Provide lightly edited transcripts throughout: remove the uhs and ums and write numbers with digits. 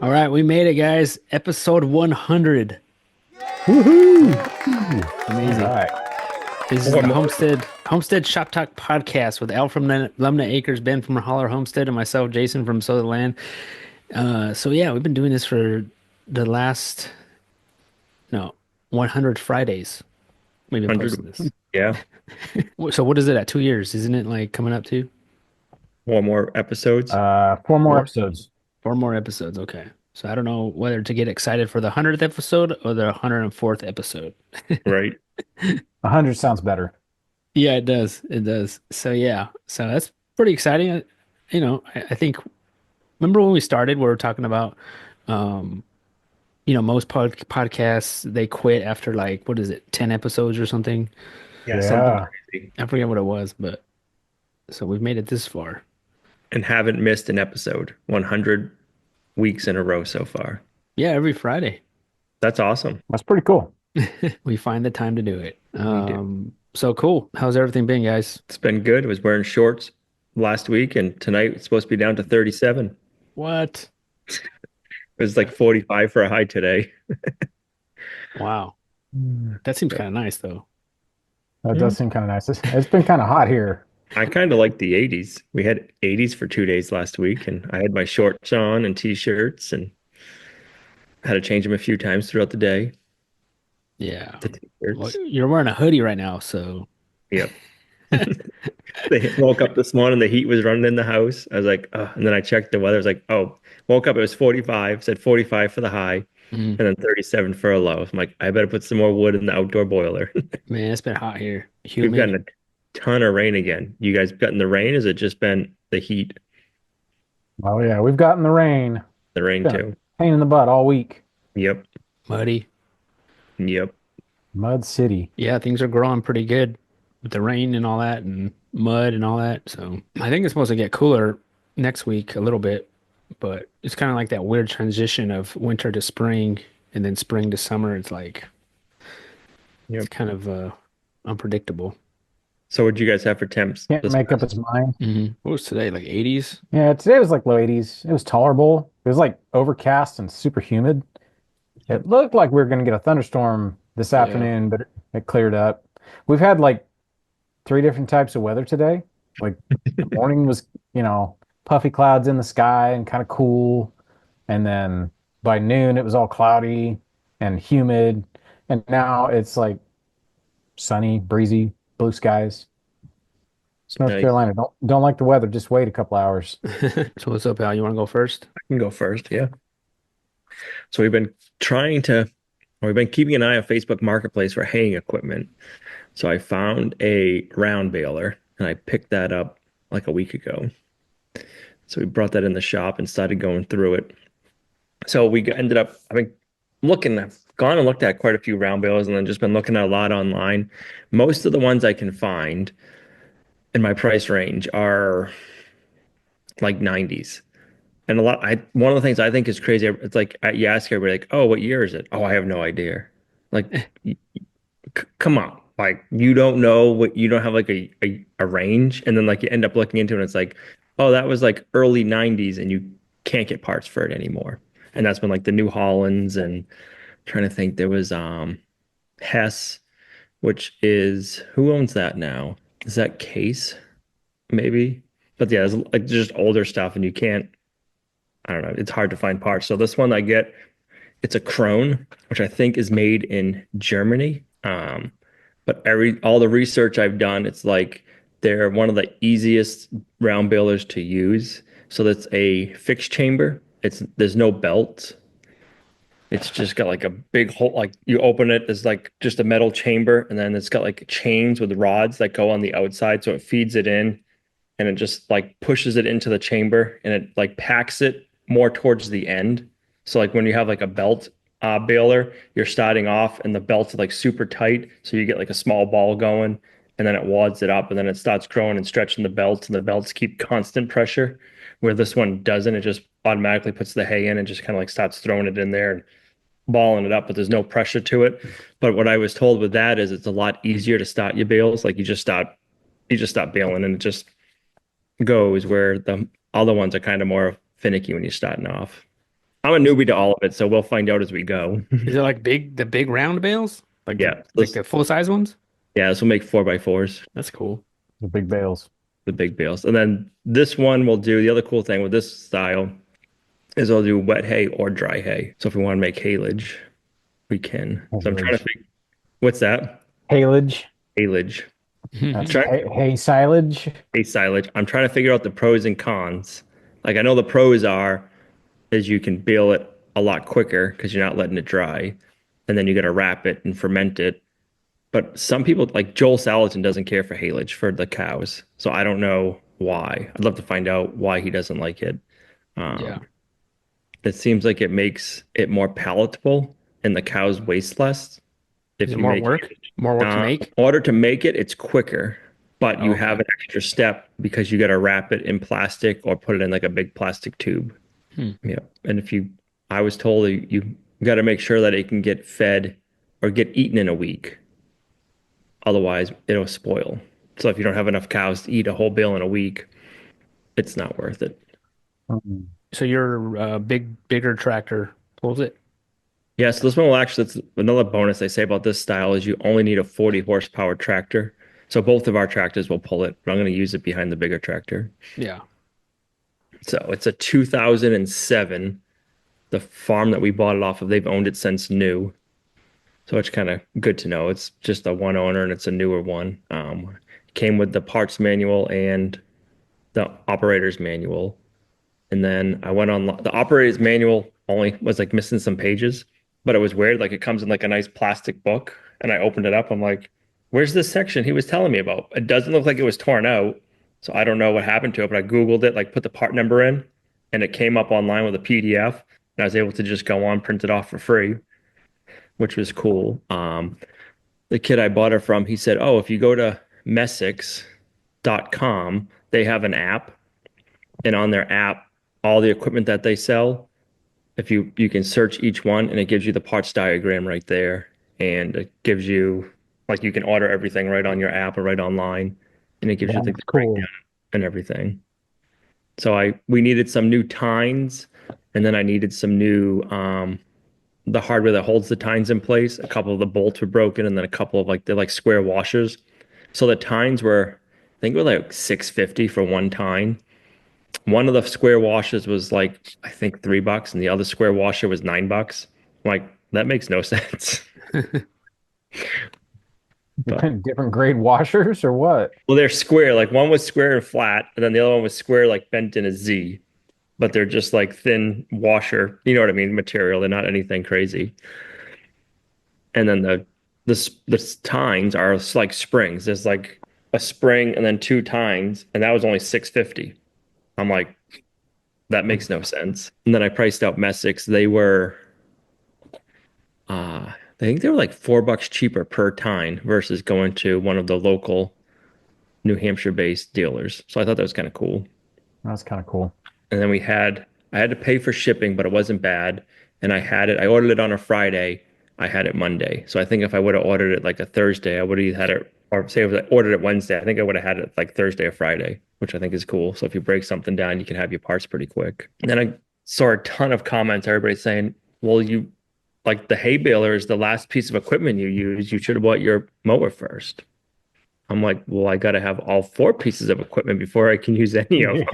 All right, we made it, guys. Episode 100. Woohoo! All Amazing. right. This is Four the more. Homestead Shop Talk podcast with Al from Lumna Acres, Ben from Holler Homestead, and myself, Jason from Sutherland. So yeah, we've been doing this for the last no 100 Fridays. We've been 100. posting this. Yeah. So what is it at 2 years? Isn't it like coming up to Four more episodes. Four more four? episodes. 4 more episodes. Okay. So I don't know whether to get excited for the 100th episode or the 104th episode. Right. 100 sounds better. Yeah, it does. It does. So yeah, so that's pretty exciting. I think remember when we started, we were talking about, um, most podcasts they quit after like what is it, 10 episodes or something? Yeah, something Yeah. crazy. I forget what it was, but so we've made it this far. And haven't missed an episode. 100 weeks in a row so far. Yeah, every Friday That's awesome. That's pretty cool. we find the time to do it. We do. So cool. How's everything been, guys? It's been good. I was wearing shorts last week, and tonight it's supposed to be down to 37. What? It was like 45 for a high today. Wow, Mm. that seems kind of nice though. That Yeah. does seem kind of nice. It's been kind of hot here. I kind of like the 80s. We had 80s for 2 days last week, and I had my shorts on and t-shirts and had to change them a few times throughout the day. Yeah. The Well, t-shirts. you're wearing a hoodie right now, so Yep. They woke up this morning, the heat was running in the house. I was like, oh, and then I checked the weather. I was like, oh, woke up, it was 45, said 45 for the high, mm, and then 37 for a low. I'm like, I better put some more wood in the outdoor boiler. man, it's been hot here. We've Humid. gotten a ton of rain again. You guys gotten the rain? Has it just been the heat, Oh yeah, we've gotten the rain. the rain Been a too? pain in the butt all week. Yep. Muddy. Yep. Mud City. Yeah, things are growing pretty good with the rain and all that and mud and all that. So I think it's supposed to get cooler next week a little bit, but it's kind of like that weird transition of winter to spring and then spring to summer. It's like it's Yep. kind of unpredictable. So what do you guys have for temps Can't this make up past? its mind. What was today? Like 80s? Yeah, today was like low 80s. It was tolerable. It was like overcast and super humid. It looked like we were going to get a thunderstorm this Yeah. afternoon, but it cleared up. We've had like three different types of weather today. Like the morning was, puffy clouds in the sky and kind of cool. And then by noon it was all cloudy and humid. And now it's like sunny, breezy, blue skies. It's North Nice. Carolina. Don't like the weather. Just wait a couple hours. So what's up, Al? You want to go first? I can go first. Yeah. So we've been keeping an eye on Facebook Marketplace for haying equipment. So I found a round baler and I picked that up like a week ago. So we brought that in the shop and started going through it. So ended up, I've gone and looked at quite a few round balers and then just been looking at a lot online. Most of the ones I can find in my price range are like 90s. And one of the things I think is crazy, it's like you ask everybody, like, oh, what year is it? Oh, I have no idea. Like, come on. Like, you don't know you don't have like a range. And then like you end up looking into it and it's like, oh, that was like early 90s and you can't get parts for it anymore. And that's when like the New Hollands and trying to think there was Hess, which is who owns that now? Is that Case? Maybe. But yeah, it's like just older stuff and you can't, I don't know, it's hard to find parts. So this one I get, it's a Krone, which I think is made in Germany. But all the research I've done, it's like they're one of the easiest round balers to use. So that's a fixed chamber. There's no belt. It's just got like a big hole. Like you open it, it's like just a metal chamber, and then it's got like chains with rods that go on the outside, so it feeds it in, and it just like pushes it into the chamber, and it like packs it more towards the end. So like when you have like a belt baler, you're starting off, and the belt's like super tight, so you get like a small ball going, and then it wads it up, and then it starts growing and stretching the belts, and the belts keep constant pressure. Where this one doesn't, it just automatically puts the hay in and just kind of like starts throwing it in there and balling it up, but there's no pressure to it. But what I was told with that is it's a lot easier to start your bales. Like you just stop baling and it just goes, where the other ones are kind of more finicky when you're starting off. I'm a newbie to all of it, so we'll find out as we go. Is it like the big round bales? Yeah, Like the full size ones? this will make 4x4s, That's cool. The big bales. the big bales. And then this one will do the other cool thing with this style is I'll do wet hay or dry hay. So if we want to make haylage, we can. So I'm trying to Haylage. think, what's that? Haylage. Haylage. That's Trying hay silage. hay silage. I'm trying to figure out the pros and cons. Like I know the pros are is you can bale it a lot quicker because you're not letting it dry, and then you got to wrap it and ferment it. But some people, like Joel Salatin, doesn't care for haylage for the cows. So I don't know why. I'd love to find out why he doesn't like it. Yeah. Um, it seems like it makes it more palatable and the cows waste less Is if it you more make work? haylage. More work to In make? order to make it, it's quicker, but Oh, you have okay. an extra step because you got to wrap it in plastic or put it in like a big plastic tube. Hmm. Yeah. And I was told you got to make sure that it can get fed or get eaten in a week. Otherwise, it'll spoil. So if you don't have enough cows to eat a whole bale in a week, it's not worth it. Mm. So your bigger tractor pulls it? Yeah, so this one will actually, that's another bonus they say about this style is you only need a 40 horsepower tractor. So both of our tractors will pull it, but I'm going to use it behind the bigger tractor. Yeah. So it's a 2007. The farm that we bought it off of, they've owned it since new. So it's kind of good to know. It's just a one owner and it's a newer one. Came with the parts manual and the operator's manual. And then I went on the operator's manual only was like missing some pages, but it was weird. Like it comes in like a nice plastic book. And I opened it up. I'm like, where's this section he was telling me about? It doesn't look like it was torn out. So I don't know what happened to it, but I Googled it, like put the part number in, and it came up online with a PDF. And I was able to just go on, print it off for free, which was cool. The kid I bought her from, he said, oh, if you go to Messick's.com, they have an app, and on their app, all the equipment that they sell, if you can search each one and it gives you the parts diagram right there, and it gives you like you can order everything right on your app or right online, and it gives you like That's the breakdown cool. and everything. So I we needed some new tines, and then I needed some new the hardware that holds the tines in place. A couple of the bolts were broken, and then a couple of like they're like square washers. So the tines were, I think, were like 650 for one tine. One of the square washers was like I think $3, and the other square washer was $9. I'm like that makes no sense. But Different grade washers or what? well, they're square. Like one was square and flat, and then the other one was square, like bent in a Z. But they're just like thin washer. You know what I mean? Material. They're not anything crazy. And then the tines are like springs. There's like a spring and then two tines, and that was only 650. I'm like, that makes no sense. And then I priced out Messick's. They were I think they were like $4 cheaper per tine versus going to one of the local New Hampshire based dealers. So I thought that was kind of cool. That's kind of cool. And then I had to pay for shipping, but it wasn't bad. And I ordered it on a Friday. I had it Monday. So I think if I would have ordered it like a Thursday, I would have had it, or say if I ordered it Wednesday, I think I would have had it like Thursday or Friday, which I think is cool. So if you break something down, you can have your parts pretty quick. And then I saw a ton of comments, everybody saying, well, like the hay baler is the last piece of equipment you use. You should have bought your mower first. I'm like, well, I got to have all four pieces of equipment before I can use any of them.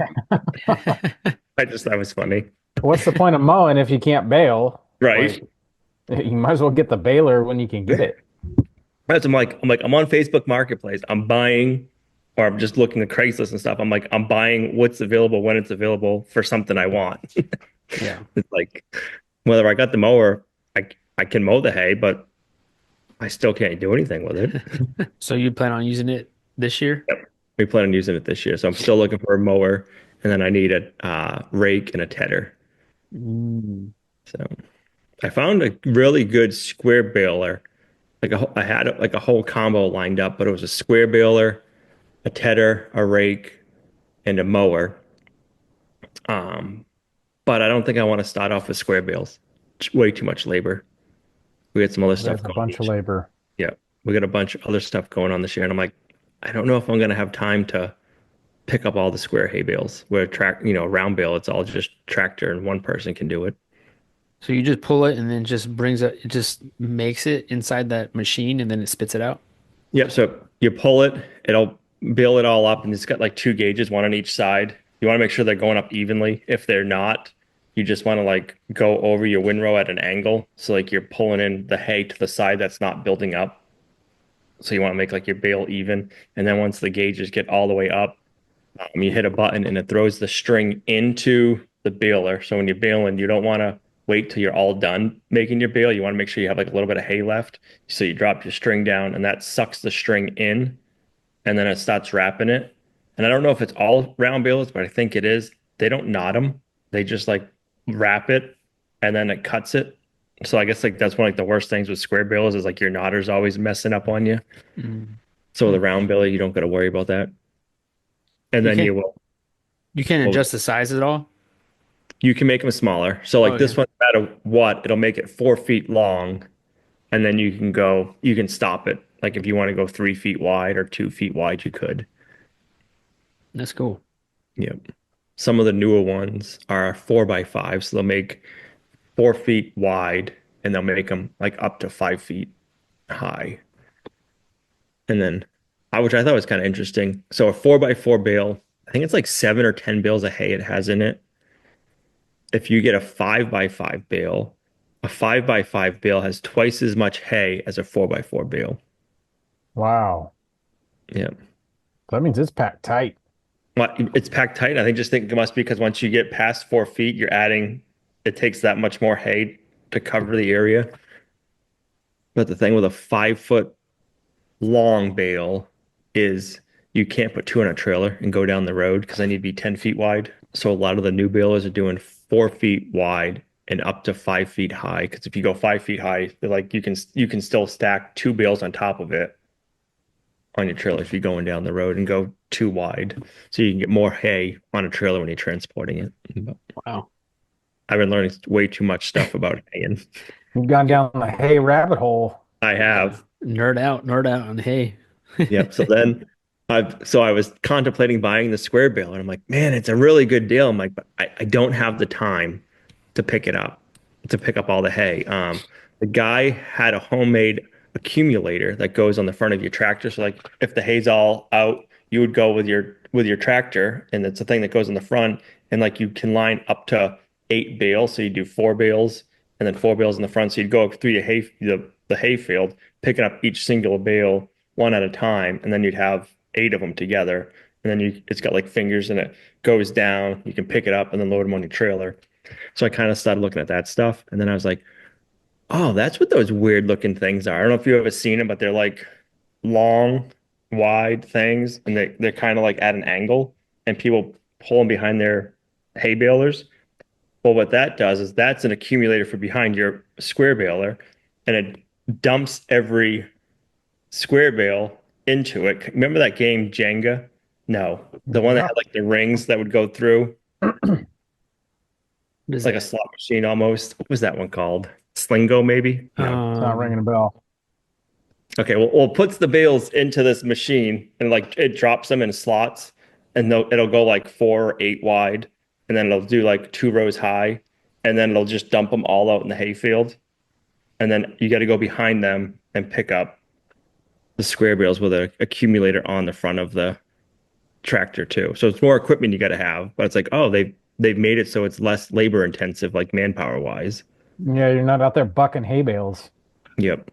Yeah. I just thought it was funny. What's the point of mowing if you can't bale? Right. Like, you might as well get the baler when you can get it. That's I'm on Facebook Marketplace. I'm buying, or I'm just looking at Craigslist and stuff. I'm like, I'm buying what's available when it's available for something I want. Yeah. It's like whether I got the mower, I can mow the hay, but I still can't do anything with it. So you plan on using it this year? Yep. We plan on using it this year, so I'm still looking for a mower, and then I need a rake and a tedder. Mm. So I found a really good square baler. I had like a whole combo lined up, but it was a square baler, a tedder, a rake, and a mower. Um, but I don't think I want to start off with square bales. It's way too much labor. We had some other stuff There's a going on bunch of this year. labor. Yeah, we got a bunch of other stuff going on this year, and I'm like, I don't know if I'm gonna have time to pick up all the square hay bales. Where round bale, it's all just tractor and one person can do it. So you just pull it and then it just makes it inside that machine and then it spits it out. Yep. So you pull it, it'll build it all up, and it's got like two gauges, one on each side. You want to make sure they're going up evenly. If they're not, you just want to like go over your windrow at an angle. So like you're pulling in the hay to the side that's not building up. So you want to make like your bale even. And then once the gauges get all the way up, you hit a button and it throws the string into the baler. So when you're baling, you don't want to wait till you're all done making your bale. You want to make sure you have like a little bit of hay left. So you drop your string down and that sucks the string in and then it starts wrapping it. And I don't know if it's all round balers, but I think it is. They don't knot them. They just like wrap it and then it cuts it. So I guess like that's one of like the worst things with square balers is like your knotter's always messing up on you. Mm. So with Hmm. a round baler, you don't got to worry about that. And You then can't you will. you can't Well, adjust the size at all. you can make them smaller. So Oh like yeah, this one, no matter what, it'll make it 4 feet long, and then you can stop it. Like if you want to go 3 feet wide or 2 feet wide, you could. that's cool. Yep. Some of the newer ones are 4x5, so they'll make 4 feet wide, and they'll make them like up to 5 feet high. And then, which I thought was kind of interesting. So a 4x4 bale, I think it's like 7 or 10 bales of hay it has in it. If you get a 5x5 bale, a 5x5 bale has twice as much hay as a 4x4 bale. Wow. Yeah. That means it's packed tight. Well, it's packed tight. Just think it must be because once you get past 4 feet, it takes that much more hay to cover the area. But the thing with a 5 foot long bale is you can't put two on a trailer and go down the road because they need to be 10 feet wide. So a lot of the new balers are doing 4 feet wide and up to 5 feet high. Because if you go 5 feet high, they're like you can still stack two bales on top of it on your trailer if you're going down the road and go too wide. So you can get more hay on a trailer when you're transporting it. But Wow. I've been learning way too much stuff about haying. You've gone down the hay rabbit hole. I Yeah. have. Nerd out on hay. Yep. So I was contemplating buying the square bill, and I'm like, man, it's a really good deal. I'm like, but I don't have the time to pick it up, to pick up all the hay. The guy had a homemade accumulator that goes on the front of your tractor. So like if the hay's all out, you would go with your tractor, and it's a thing that goes in the front, and like you can line up to 8 bales. So you do 4 bales and then 4 bales in the front. So you'd go through the hay field, picking up each single bale one at a time, and then you'd have 8 of them together. And then it's got like fingers and it goes down. You can pick it up and then load them on your trailer. So I kind of started looking at that stuff. And then I was like, oh, that's what those weird looking things are. I don't know if you've ever seen them, but they're like long, wide things. And they're kind of like at an angle. And people pull them behind their hay balers. Well, what that does is that's an accumulator for behind your square baler. And it dumps every square bale into it. Remember that game Jenga? No, the one that Yeah. had like the rings that would go through, What is like a that? slot machine almost. What was that one called? Slingo, maybe? No. It's not Um, ringing a bell. Okay, well, it puts the bales into this machine and like it drops them in slots, and it'll go like 4 or 8 wide, and then it'll do like 2 rows high, and then it'll just dump them all out in the hayfield, and then you got to go behind them and pick up the square bales with an accumulator on the front of the tractor too. So it's more equipment you got to have, but it's like, oh, they've made it so it's less labor intensive, like manpower wise. Yeah, you're not out there bucking hay bales. Yep.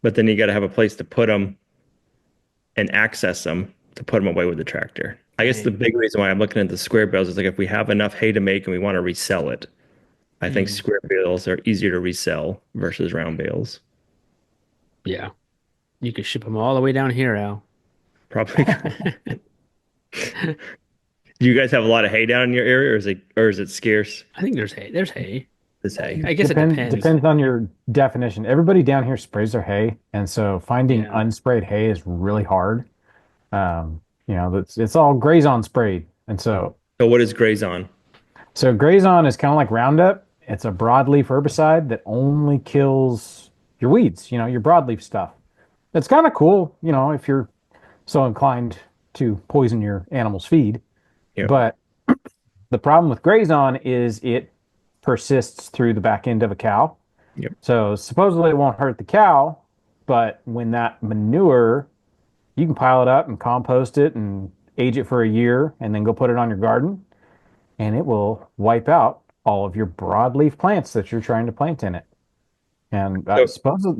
But then you got to have a place to put them and access them to put them away with the tractor. I guess the hey. big reason why I'm looking at the square bales is like if we have enough hay to make and we want to resell it, I think Mm, square bales are easier to resell versus round bales. yeah. You could ship them all the way down here, Al. Probably. Do you guys have a lot of hay down in your area, or is it scarce? I think there's hay. There's hay. This hay. I guess it depends. Depends on your definition. Everybody down here sprays their hay, and so finding Yeah. unsprayed hay is really hard. It's all Grazon sprayed, and So what is Grazon? so Grazon is kind of like Roundup. It's a broadleaf herbicide that only kills your weeds, your broadleaf stuff. It's kind of cool, if you're so inclined to poison your animal's feed. Yep. But the problem with Grazon is it persists through the back end of a cow. Yep. So supposedly it won't hurt the cow, but when that manure, you can pile it up and compost it and age it for a year and then go put it on your garden, and it will wipe out all of your broadleaf plants that you're trying to plant in it. And So,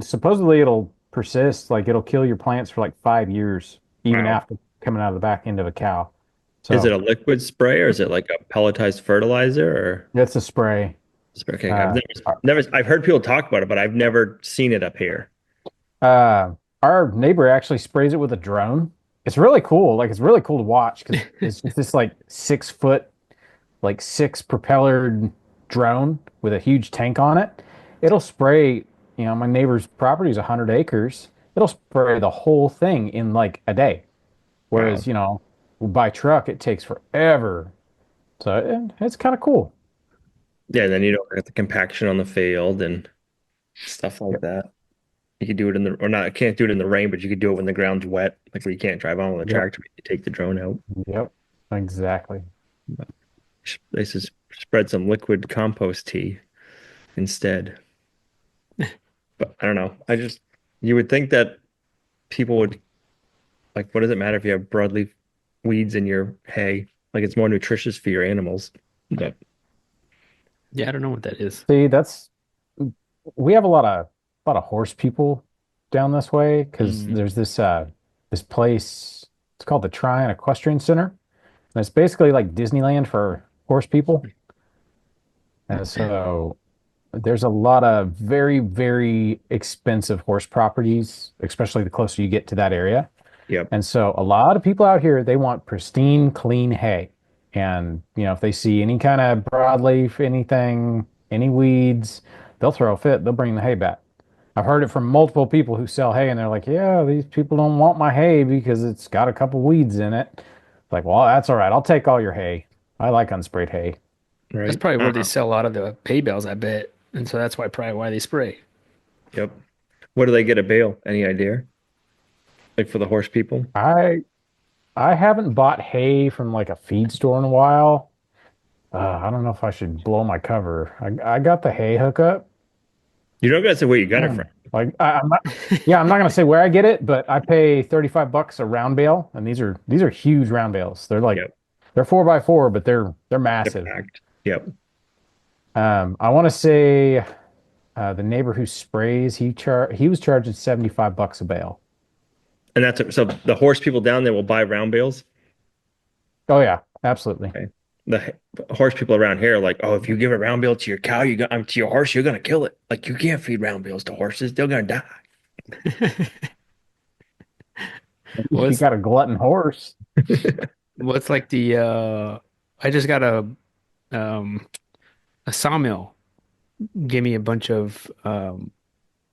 supposedly it'll persist, like it'll kill your plants for like 5 years, even wow. after coming out of the back end of a cow. Is it So a liquid spray or is it like a pelletized fertilizer or that's a spray. okay, Uh, I've heard people talk about it, but I've never seen it up here. our neighbor actually sprays it with a drone. It's really cool. Like it's really cool to watch because it's just this like 6 foot, like six propellered drone with a huge tank on it. It'll spray, my neighbor's property is 100 acres. It'll spray the whole thing in like a day. Wow. Whereas, by truck, it takes forever. So it's kind of cool. Yeah, then you don't get the compaction on the field and stuff like Yep. that. You could do it in the, or not, I can't do it in the rain, but you could do it when the ground's wet, like where you can't drive on with a Yep. tractor, but you take the drone out. Yep. Exactly. They just spread some liquid compost tea instead. But I don't know. You would think that people would, like, what does it matter if you have broadleaf weeds in your hay? Like, it's more nutritious for your animals. But Yeah, I don't know what that is. See, we have a lot of horse people down this way because Mm. there's this place. It's called the Tryon Equestrian Center, and it's basically like Disneyland for horse people. And so there's a lot of very, very expensive horse properties, especially the closer you get to that area. yep, And so a lot of people out here, they want pristine, clean hay. And, if they see any kind of broadleaf, anything, any weeds, they'll throw a fit. They'll bring the hay back. I've heard it from multiple people who sell hay, and they're like, yeah, these people don't want my hay because it's got a couple weeds in it. It's like, well, that's all right. I'll take all your hay. I like unsprayed hay. That's right. probably where they sell a lot of the hay bales, I bet. And so that's probably why they spray. Yep. What do they get a bale? Any idea? Like for the horse people? I I haven't bought hay from like a feed store in a while. I don't know if I should blow my cover. I got the hay hookup. You don't gotta say where you got it from. Mm. Like I'm not, yeah, I'm not gonna say where I get it, but I pay 35 bucks a round bale, and these are huge round bales. Yep. They're 4x4, but they're They're massive. packed. Yep. I want to say the neighbor who sprays he was charging 75 bucks a bale. And so the horse people down there will buy round bales. Oh yeah, absolutely. Okay. The horse people around here are like, oh, if you give a round bale to your cow, to your horse, you're gonna kill it. Like you can't feed round bales to horses; they're gonna die. You What's got a glutton horse. what's like the I just got um a sawmill give me a bunch of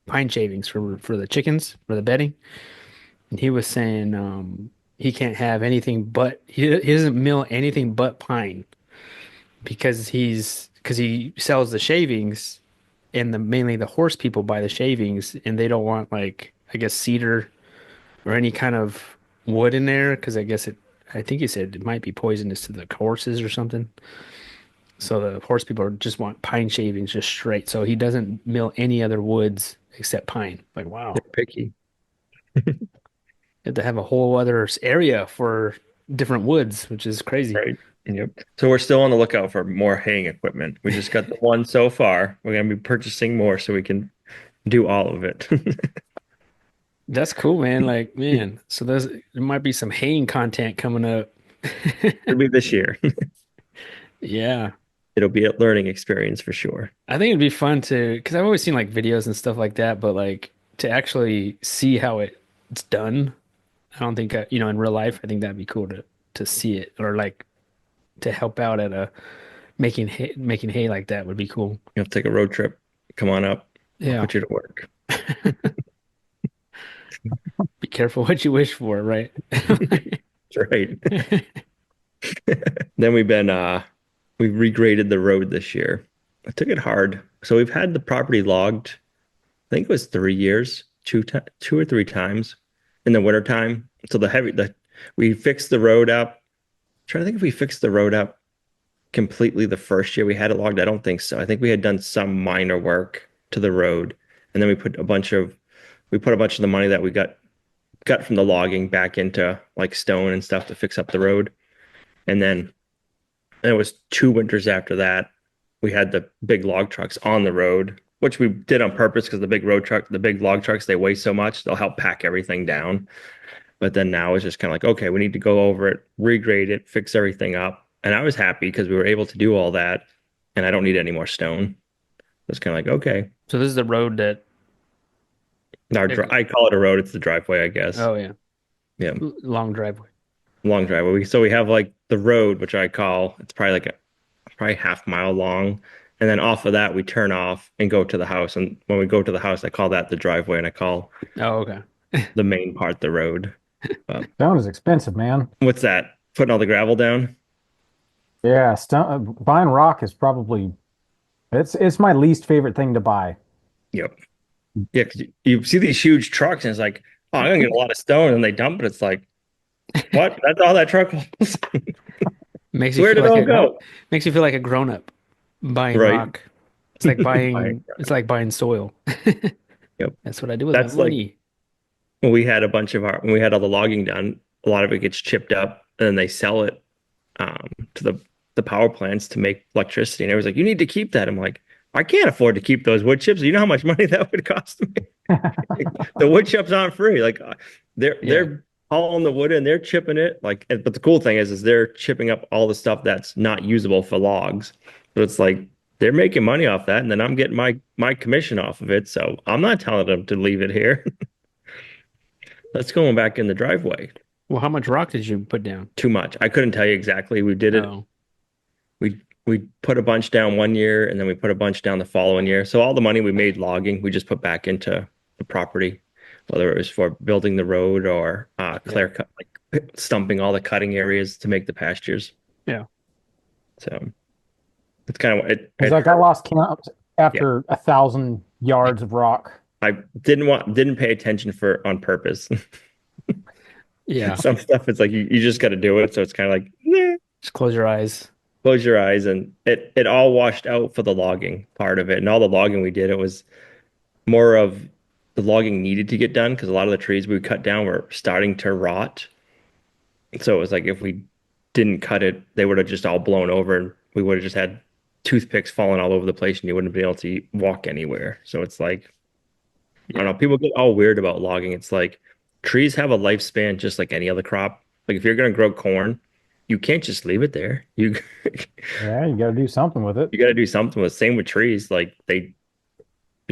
pine shavings for the chickens for the bedding. And he was saying he can't have anything but he doesn't mill anything but pine because he sells the shavings and mainly the horse people buy the shavings and they don't want like I guess cedar or any kind of wood in there because I think he said it might be poisonous to the horses or something. So the horse people just want pine shavings just straight. So he doesn't mill any other woods except pine. Like wow, They're picky, you have to have a whole other area for different woods, which is crazy. right? Yep. So we're still on the lookout for more haying equipment. We just got the one so far. We're gonna be purchasing more so we can do all of it. That's cool, man. Like, man, so there might be some haying content coming up. It'll be this year. Yeah. It'll be a learning experience for sure. I think it'd be fun to, because I've always seen like videos and stuff like that, but like to actually see how it's done, I don't think, in real life, I think that'd be cool to see it or like to help out at making hay like that would be cool. You have to take a road trip. Come on up. I'll Yeah. put you to work. Be careful what you wish for, right? That's right. Then we've regraded the road this year. I took it hard. So we've had the property logged, I think it was 3 years, two or three times in the wintertime. So we fixed the road up. Trying to think if we fixed the road up completely the first year we had it logged? I don't think so. I think we had done some minor work to the road, and then we put a bunch of the money that we got from the logging back into like stone and stuff to fix up the road. And then it was 2 winters after that, we had the big log trucks on the road, which we did on purpose because the big log trucks, they weigh so much, they'll help pack everything down. But then now it's just kind of like, okay, we need to go over it, regrade it, fix everything up. And I was happy because we were able to do all that and I don't need any more stone. It's kind of like, okay. So this is the road that I call it a road. It's the driveway, I guess. oh yeah, Yeah. long driveway. Long driveway. So we have like the road, which I call, it's probably like probably half-mile long. And then off of that, we turn off and go to the house. And when we go to the house, I call that the driveway and I call Oh, okay. the main part the road. Stone is expensive, man. What's that? Putting all the gravel down? Yeah, stone buying rock is probably it's my least favorite thing to buy. Yep. Yeah, 'cause you see these huge trucks and it's like, oh, I'm gonna get a lot of stone, and they dump it. It's like, what? That's all that truck holds. Makes you Where feel did it like all a go? makes you feel like a grown up buying Right. rock. It's like Like, buying soil. yep. That's what I do with my That's like money. when we had when we had all the logging done, a lot of it gets chipped up and then they sell it to the power plants to make electricity. And everyone's like, you need to keep that. I'm like, I can't afford to keep those wood chips. You know how much money that would cost me? The wood chips aren't free. Like Yeah. they're hauling the wood and they're chipping it. Like, but the cool thing is they're chipping up all the stuff that's not usable for logs. So it's like they're making money off that, and then I'm getting my commission off of it. So I'm not telling them to leave it here. That's going back in the driveway. Well, how much rock did you put down? Too much. I couldn't tell you exactly. We did it. Oh, We put a bunch down one year and then we put a bunch down the following year. So all the money we made logging, we just put back into the property, whether it was for building the road or yeah. clear cut, like stumping all the cutting areas to make the pastures. Yeah. So it's kind of It's like I lost count yeah. after 1,000 yards of rock. I didn't pay attention for on purpose. Yeah. Some stuff it's like you just got to do it. So it's kind of like, nah. Just close your eyes. Close your eyes, and it all washed out for the logging part of it. And all the logging we did, it was more of the logging needed to get done because a lot of the trees we cut down were starting to rot. So it was like if we didn't cut it, they would have just all blown over and we would have just had toothpicks falling all over the place and you wouldn't be able to walk anywhere. So it's like, I don't Yeah. know, people get all weird about logging. It's like trees have a lifespan just like any other crop. Like if you're going to grow corn, you can't just leave it there. You Yeah, you got to do something with it. you got to do something with. Same with trees. Like you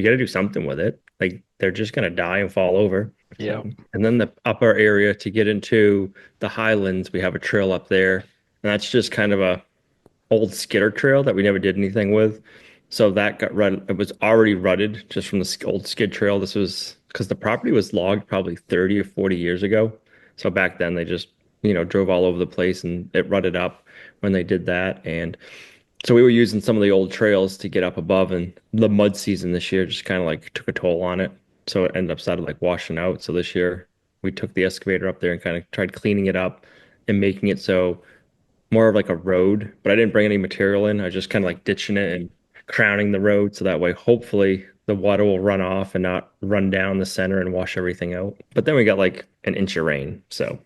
got to do something with it. Like they're just gonna die and fall over. Yeah. So, and then the upper area to get into the highlands, we have a trail up there, and that's just kind of a old skidder trail that we never did anything with. So that got run. It was already rutted just from the old skid trail. This was because the property was logged probably 30 or 40 years ago. So back then they just, drove all over the place and it rutted up when they did that. And so we were using some of the old trails to get up above, and the mud season this year just kind of like took a toll on it. So it ended up started like washing out. So this year we took the excavator up there and kind of tried cleaning it up and making it so more of like a road, but I didn't bring any material in. I was just kind of like ditching it and crowning the road so that way hopefully the water will run off and not run down the center and wash everything out. But then we got like an inch of rain. So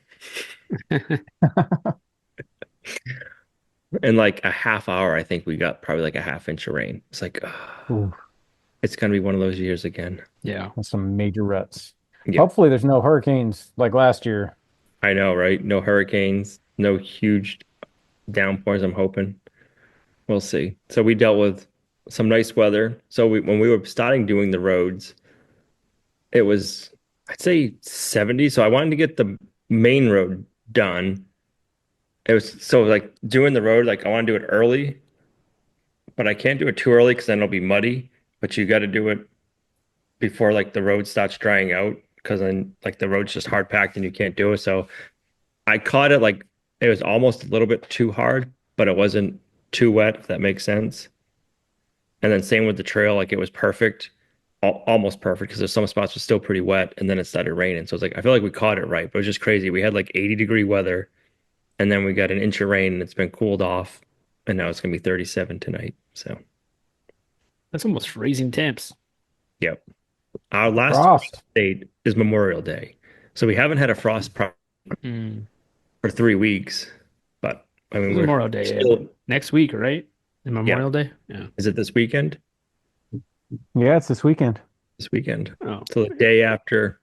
in like a half hour, I think we got probably like a half inch of rain. It's like, Ooh, it's gonna be one of those years again. Yeah. that's some major ruts. Yeah, Hopefully, there's no hurricanes like last year. I know, right? No hurricanes, no huge downpours, I'm hoping. We'll see. So we dealt with some nice weather. So when we were starting doing the roads, it was, I'd say 70. So I wanted to get the main road done. It was so like doing the road, like I want to do it early, but I can't do it too early because then it'll be muddy. But you got to do it before like the road starts drying out because then like the road's just hard packed and you can't do it. So I caught it like it was almost a little bit too hard, but it wasn't too wet, if that makes sense. And then same with the trail, like it was perfect, almost perfect because there's some spots was still pretty wet, and then it started raining. So it's like I feel like we caught it right, but it was just crazy. We had like 80-degree weather, and then we got an inch of rain, and it's been cooled off. and now it's gonna be 37 tonight. So, That's almost freezing temps. yep. Our last frost Frost. date is Memorial Day, so we haven't had a frost problem Mm. for 3 weeks. But I mean, we're Memorial Day still, next week, right? yeah. Memorial Day? Yeah. Is it this weekend? Yeah, it's this weekend. This weekend. Oh, So the day after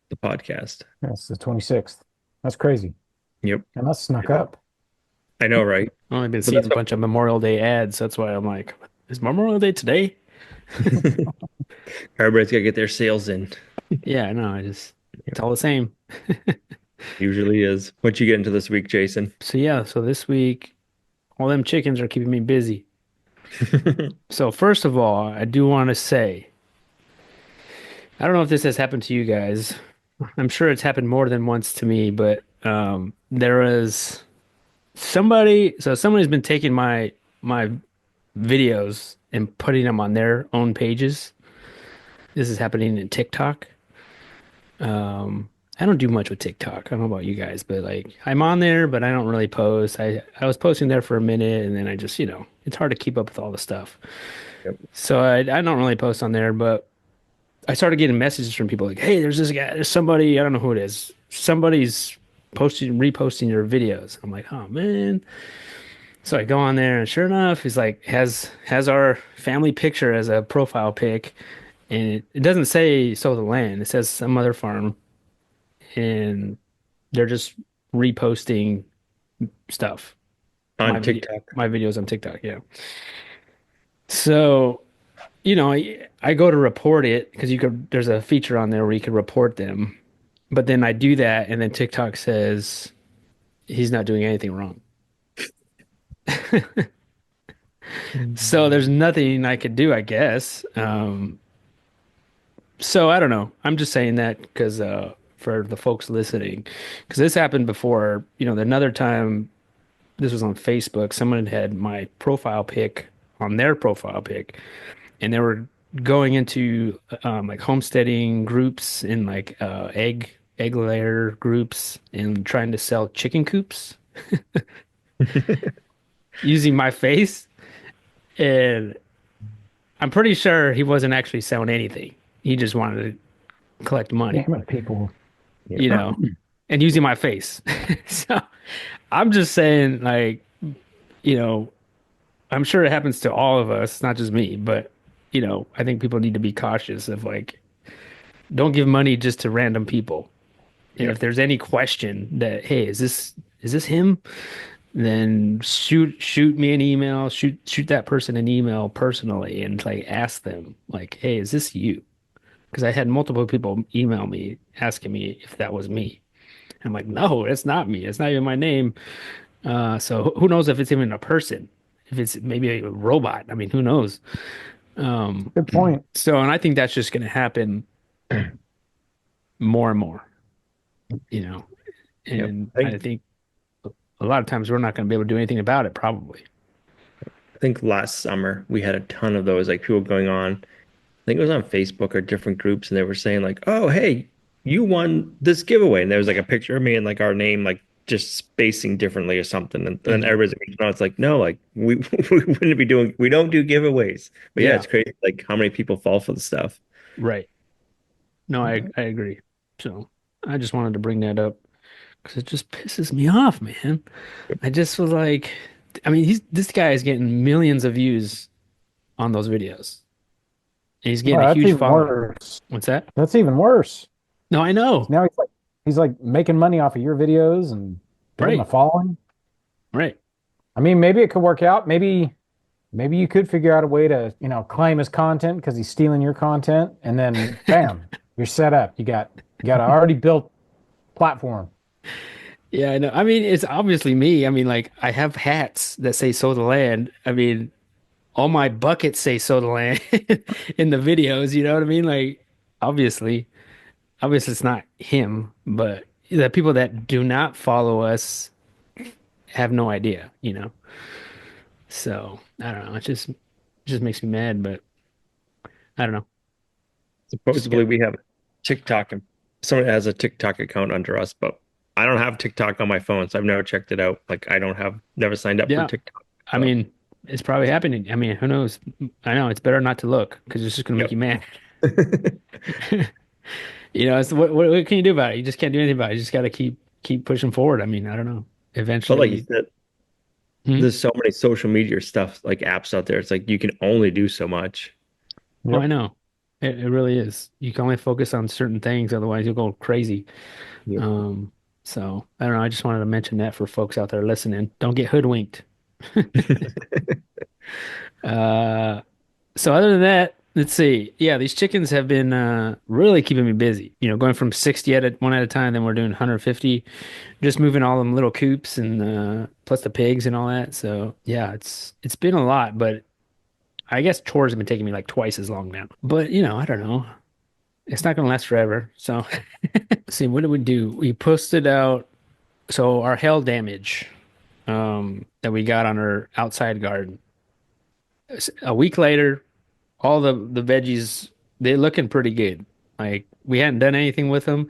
the podcast. That's the 26th. That's crazy. Yep. And that's snuck up. I know, right? I've only been But seeing that's a bunch of Memorial Day ads. That's why I'm like, is Memorial Day today? what everybody's gotta get their sales in. Yeah, I know. It's all the same. Usually is. What you get into this week, Jason? So yeah, so this week, all them chickens are keeping me busy. So first of all, I do want to say, I don't know if this has happened to you guys. I'm sure it's happened more than once to me, but there was somebody's been taking my videos and putting them on their own pages. This is happening in TikTok. I don't do much with TikTok. I don't know about you guys, but like I'm on there, but I don't really post. I was posting there for a minute and then I just, it's hard to keep up with all the stuff. Yep. So I don't really post on there, but I started getting messages from people like, "Hey, there's this guy, there's somebody, I don't know who it is. Somebody's posting, reposting your videos." I'm like, "Oh man." So I go on there and sure enough, he's like has our family picture as a profile pic and it doesn't say sold the land. It says some other farm and they're just reposting stuff. My On video, TikTok. my videos on TikTok, yeah. So, I go to report it because there's a feature on there where you can report them. But then I do that and then TikTok says he's not doing anything wrong. So there's nothing I could do, I guess. So I don't know. I'm just saying that because for the folks listening, because this happened before. Another time this was on Facebook. Someone had my profile pic on their profile pic, and they were going into like homesteading groups and like egg layer groups and trying to sell chicken coops using my face. And I'm pretty sure he wasn't actually selling anything. He just wanted to collect money, Damn it, people. you Yep. know, and using my face. So I'm just saying, like, you know, I'm sure it happens to all of us, not just me, but I think people need to be cautious of like, don't give money just to random people. And if Yep. there's any question that, hey, is this him? Then shoot me an email, shoot that person an email personally and like ask them like, hey, is this you? Because I had multiple people email me asking me if that was me. I'm like, no, it's not me. It's not even my name. So who knows if it's even a person? If it's maybe a robot. I mean, who knows? Good point. So, and I think that's just going to happen more and more, you know, Yep. and I think a lot of times we're not going to be able to do anything about it, probably. I think last summer we had a ton of those, like people going on. I think it was on Facebook or different groups, and they were saying like, "Oh, hey, you won this giveaway," and there was like a picture of me and like our name, like just spacing differently or something. And then Mhm. everybody's like, "No, it's like no, like we we wouldn't be doing, we don't do giveaways." But yeah, Yeah, it's crazy, like how many people fall for the stuff. right. No, I agree. So I just wanted to bring that up because it just pisses me off, man. I just was like, I mean, this guy is getting millions of views on those videos. And he's getting Well, a that's huge even following. worse. What's that? That's even worse. No, I know. Now he's like making money off of your videos and building a Right, following. right. I mean, maybe it could work out. Maybe you could figure out a way to, claim his content because he's stealing your content, and then bam, you're set up. You got an already built platform. Yeah, I know. I mean, it's obviously me. I mean, like, I have hats that say Soda Land. I mean, all my buckets say Soda Land in the videos. You know what I mean? Like, obviously, obviously, it's not him, but the people that do not follow us have no idea. So I don't know. It just makes me mad, but I don't know. Just Supposedly got we have TikTok and someone has a TikTok account under us, but I don't have TikTok on my phone, so I've never checked it out. Like I don't have never signed up for yeah. TikTok. I So, mean, it's probably happening. I mean, who knows? I know it's better not to look because it's just going to make yep. you mad. It's what can you do about it? You just can't do anything about it. You just got to keep pushing forward. I mean, I don't know. But like you Eventually, said, hmm? there's so many social media stuff like apps out there. It's like you can only do so much. Oh, I Yep. know. It really is. You can only focus on certain things, otherwise you'll go crazy. Yep. Um, so I don't know. I just wanted to mention that for folks out there listening. Don't get hoodwinked. Uh, so other than that, let's see. Yeah, these chickens have been really keeping me busy. Going from 60 one at a time, then we're doing 150, just moving all them little coops and plus the pigs and all that. So yeah, it's been a lot, but I guess chores have been taking me like twice as long now. But I don't know. It's not gonna last forever. So let's see, what did we do? We posted out our hail damage that we got on our outside garden. A week later, all the veggies they're looking pretty good. Like we hadn't done anything with them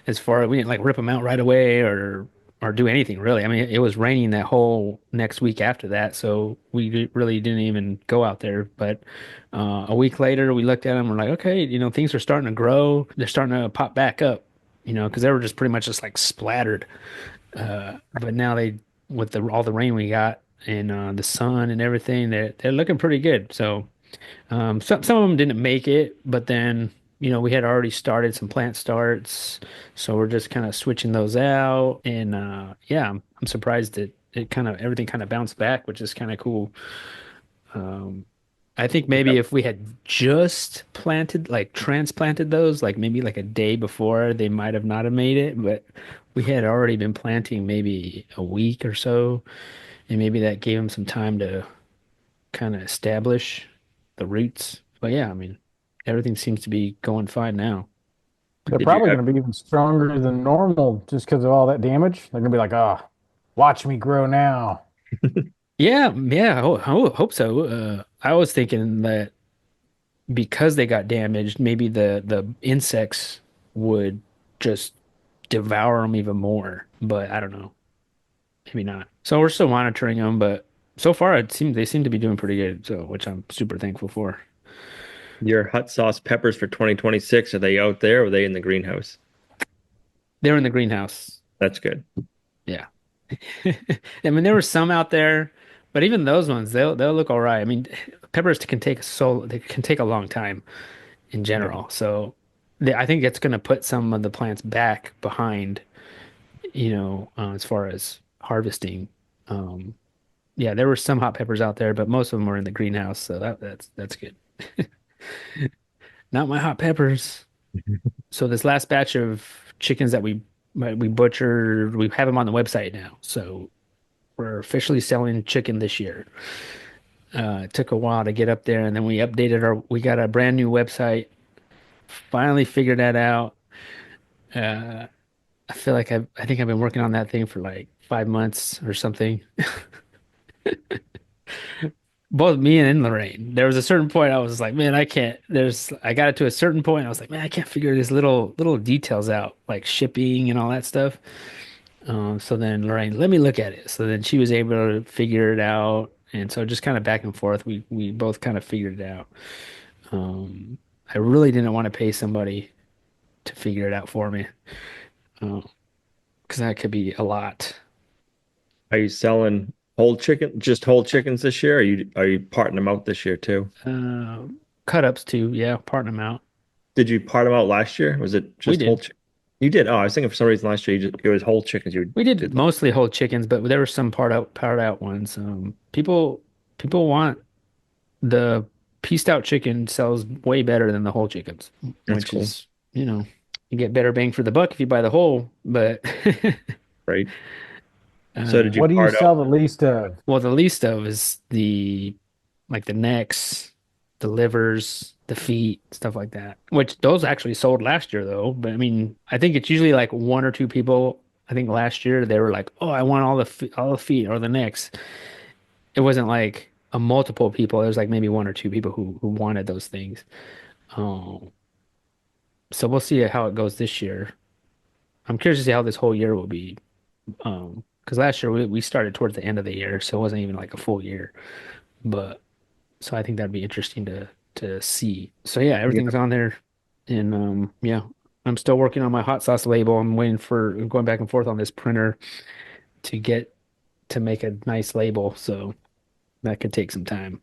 as far as we didn't like rip them out right away or do anything really. I mean, it was raining that whole next week after that, so really didn't even go out there. But a week later, we looked at them. We're like, okay, things are starting to grow. They're starting to pop back up. Because they were just pretty much just like splattered. But now with all the rain we got and the sun and everything, they're looking pretty good. So. Some of them didn't make it, but then we had already started some plant starts, so we're just kind of switching those out. And yeah, I'm surprised that it kind of everything kind of bounced back, which is kind of cool. Um, I think maybe Yep. if we had just planted, like transplanted those, like maybe like a day before, they might have not have made it. But we had already been planting maybe a week or so, and maybe that gave them some time to kind of establish the roots. But yeah, I mean, everything seems to be going fine now. They're Did you probably have going to be even stronger than normal just because of all that damage. They're going to be like, oh, watch me grow now. Yeah, yeah, I hope so. I was thinking that because they got damaged, maybe the insects would just devour them even more. But I don't know, maybe not. So we're still monitoring them, but so far they seem to be doing pretty good. So which I'm super thankful for. your hot sauce peppers for 2026? Are they out there or are they in the greenhouse? They're in the greenhouse. That's good. Yeah. I mean, there were some out there, but even those ones, they'll look all right. I mean, peppers can they can take a long time in Yep. general. So I think it's going to put some of the plants back behind, as far as harvesting. Um, yeah, there were some hot peppers out there, but most of them were in the greenhouse, so that's good. Not my hot peppers. So this last batch of chickens that we butchered, we have them on the website now. So we're officially selling chicken this year. It took a while to get up there, and then we got a brand new website. Finally figured that out. Uh, I feel like I think I've been working on that thing for like 5 months or something. Both me and Lorraine. There was a certain point I was like, man, I can't. I got it to a certain point. I was like, man, I can't figure these little details out, like shipping and all that stuff. So then Lorraine, let me look at it. So then she was able to figure it out, and so just kind of back and forth, we both kind of figured it out. Um, I really didn't want to pay somebody to figure it out for me, because that could be a lot. Are you selling whole chicken, just whole chickens this year? Or are you parting them out this year too? Uh, Cut ups too, yeah, partner them out. Did you part them out last year? Was it We just whole did. chicken? You did. Oh, I was thinking for some reason last year it was whole chickens you We did did that. mostly whole chickens, but there were some part out ones. People want the pieced out chicken sells way better than the whole chickens, That's which cool, is, you get better bang for the buck if you buy the whole, but right? So did you What do you part out? sell the least of? well, the least of is the necks, the livers, the feet, stuff like that. Which those actually sold last year though. But I mean, I think it's usually like one or two people. I think last year they were like, "Oh, I want all the feet or the necks." It wasn't like a multiple people. It was like maybe one or two people who wanted those things. Um, so we'll see how it goes this year. I'm curious to see how this whole year will be. because last year we started towards the end of the year, so it wasn't even like a full year. But so I think that'd be interesting to see. So yeah, Yeah. everything's on there, and yeah, I'm still working on my hot sauce label. I'm waiting for going back and forth on this printer to get to make a nice label. So that could take some time.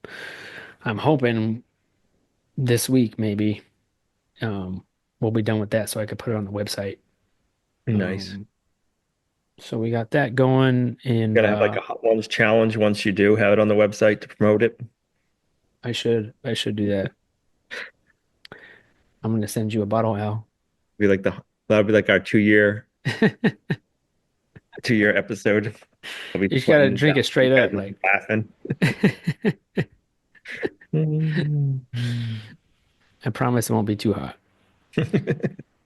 I'm hoping this week maybe we'll be done with that so I could put it on the website. Nice. Um, so we got that going, and Gonna have like a Hot Ones challenge once you do have it on the website to promote it. I should do that. I'm gonna send you a bottle, Al. Be like that'll be like our 2 year 2 year episode. I'll be You just gotta sweating drink down. it You straight guys up, will be like. laughing. I promise it won't be too hot.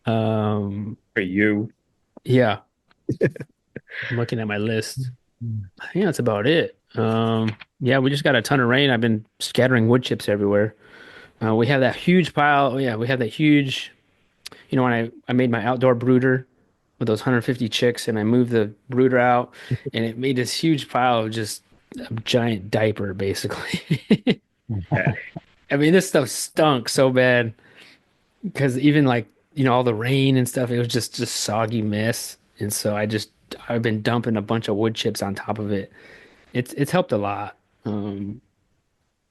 Um, For you. yeah, I'm looking at my list. I think that's about it. Yeah, we just got a ton of rain. I've been scattering wood chips everywhere. We have that huge pile. Yeah, we have that huge. When I made my outdoor brooder with those 150 chicks, and I moved the brooder out, and it made this huge pile of just a giant diaper, basically. Yeah. I mean, this stuff stunk so bad because even like all the rain and stuff, it was just soggy mess. And so I've been dumping a bunch of wood chips on top of it. It's helped a lot.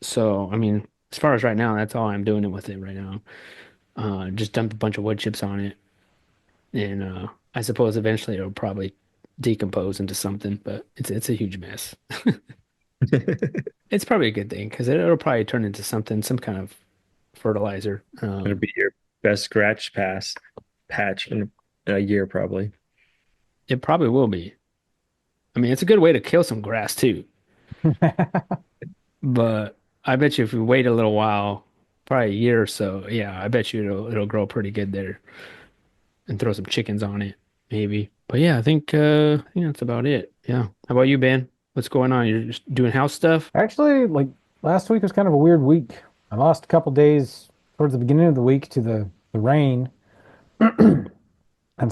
So I mean, as far as right now, that's all I'm doing it with it right now. Just dumped a bunch of wood chips on it, and I suppose eventually it'll probably decompose into something, but it's a huge mess. It's probably a good thing because it'll probably turn into something, some kind of fertilizer. Gonna be your best scratch patch in a year probably. It probably will be. I mean, it's a good way to kill some grass too. But I bet you if we wait a little while, probably a year or so, yeah, I bet you it'll grow pretty good there and throw some chickens on it, maybe. But yeah, I think that's about it. Yeah. How about you, Ben? What's going on? You're just doing house stuff? Actually, like last week was kind of a weird week. I lost a couple days towards the beginning of the week to the rain, and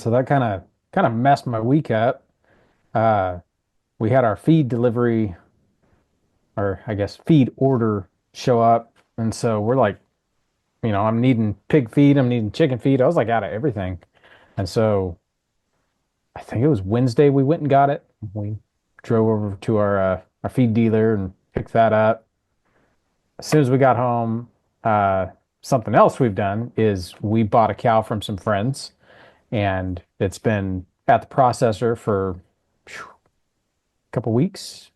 so that kind of messed my week up. Uh, we had our feed delivery, or I guess feed order show up, and so we're like, I'm needing pig feed, I'm needing chicken feed. I was like out of everything, and so I think it was Wednesday we went and got it. We drove over to our feed dealer and picked that up. As soon as we got home, something else we've done is we bought a cow from some friends, and it's been at the processor for a couple weeks.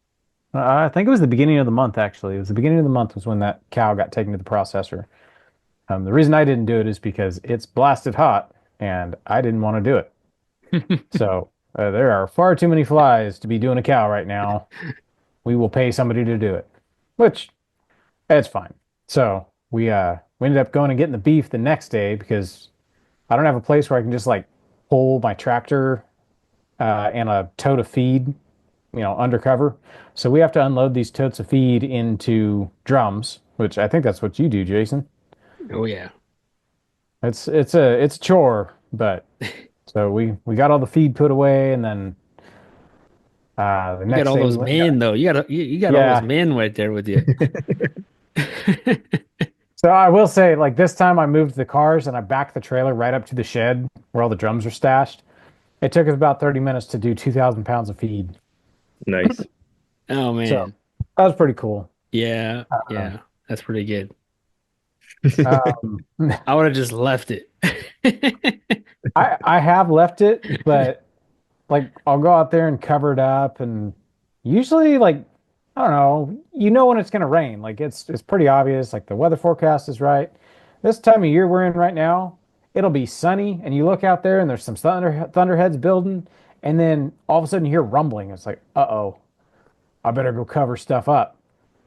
I think it was the beginning of the month, actually. It was the beginning of the month was when that cow got taken to the processor. The reason I didn't do it is because it's blasted hot, and I didn't want to do it. So there are far too many flies to be doing a cow right now. We will pay somebody to do it, which it's fine. So we ended up going and getting the beef the next day because I don't have a place where I can just like pull my tractor and a tote of feed, undercover. So we have to unload these totes of feed into drums, which I think that's what you do, Jason. Oh yeah. It's a chore, but so we got all the feed put away, and then the You got next all day we those went and got men though. You got all those yeah. men right there with you. So I will say, like this time I moved the cars and I backed the trailer right up to the shed where all the drums are stashed. It took us about 30 minutes to do 2,000 pounds of feed. Nice. Oh So man. that was pretty cool. Yeah, Uh, yeah. That's pretty good. um, I would have just left it. I have left it, but like I'll go out there and cover it up, and usually like I don't know, when it's gonna rain. Like it's pretty obvious. Like the weather forecast is right. This time of year we're in right now, it'll be sunny, and you look out there and there's some thunderheads building, and then all of a sudden you hear rumbling. It's like, uh-oh, I better go cover stuff up.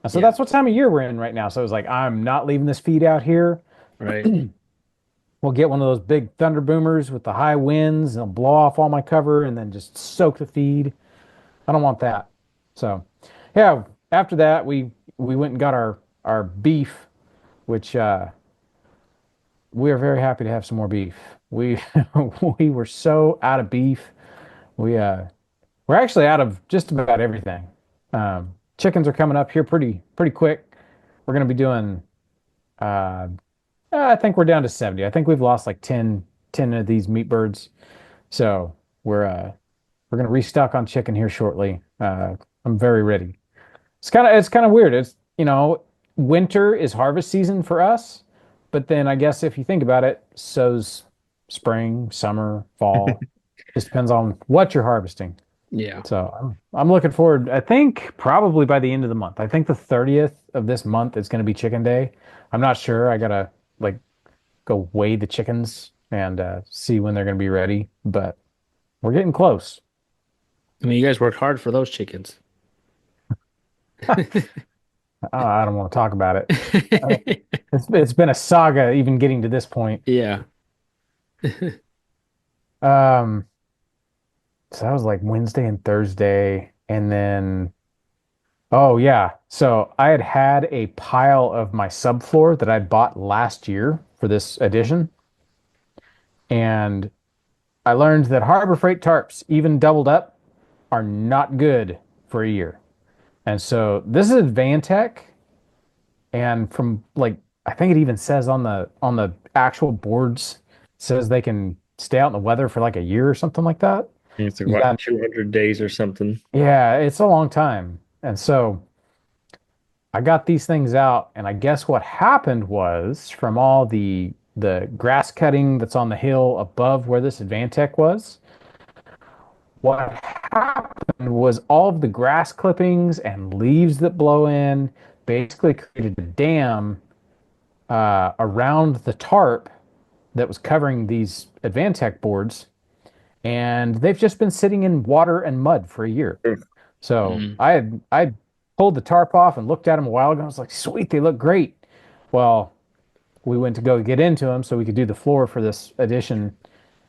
And so Yeah, that's what time of year we're in right now. So it's like I'm not leaving this feed out here. right. We'll get one of those big thunder boomers with the high winds, and it'll blow off all my cover and then just soak the feed. I don't want that. So, yeah, after that we went and got our beef, which we are very happy to have some more beef. We we were so out of beef. We we're actually out of just about everything. Chickens are coming up here pretty quick. We're going to be doing uh, I think we're down to 70. I think we've lost like 10 of these meat birds. So we're gonna restock on chicken here shortly. I'm very ready. It's kind of weird. It's winter is harvest season for us, but then I guess if you think about it, so's spring, summer, fall. Just depends on what you're harvesting. Yeah. So I'm looking forward. I think probably by the end of the month. I think the 30th of this month is going to be chicken day. I'm not sure. I gotta like go weigh the chickens and see when they're going to be ready, but we're getting close. I mean, you guys worked hard for those chickens. I don't want to talk about it. Uh, it's been a saga even getting to this point. Yeah. Um, so that was like Wednesday and Thursday, and then oh yeah, so I had a pile of my subfloor that I'd bought last year for this edition, and I learned that Harbor Freight tarps, even doubled up, are not good for a year. And so this is Vantech, and from like I think it even says on the actual boards says they can stay out in the weather for like a year or something like that. It's like what, Yeah, 200 days or something. yeah, it's a long time. And so I got these things out, and I guess what happened was from all the grass cutting that's on the hill above where this Advantech was, what happened was all of the grass clippings and leaves that blow in basically created a dam around the tarp that was covering these Advantech boards, and they've just been sitting in water and mud for a year. So Mm. I pulled the tarp off and looked at them a while ago. I was like, sweet, they look great. Well, we went to go get into them so we could do the floor for this edition,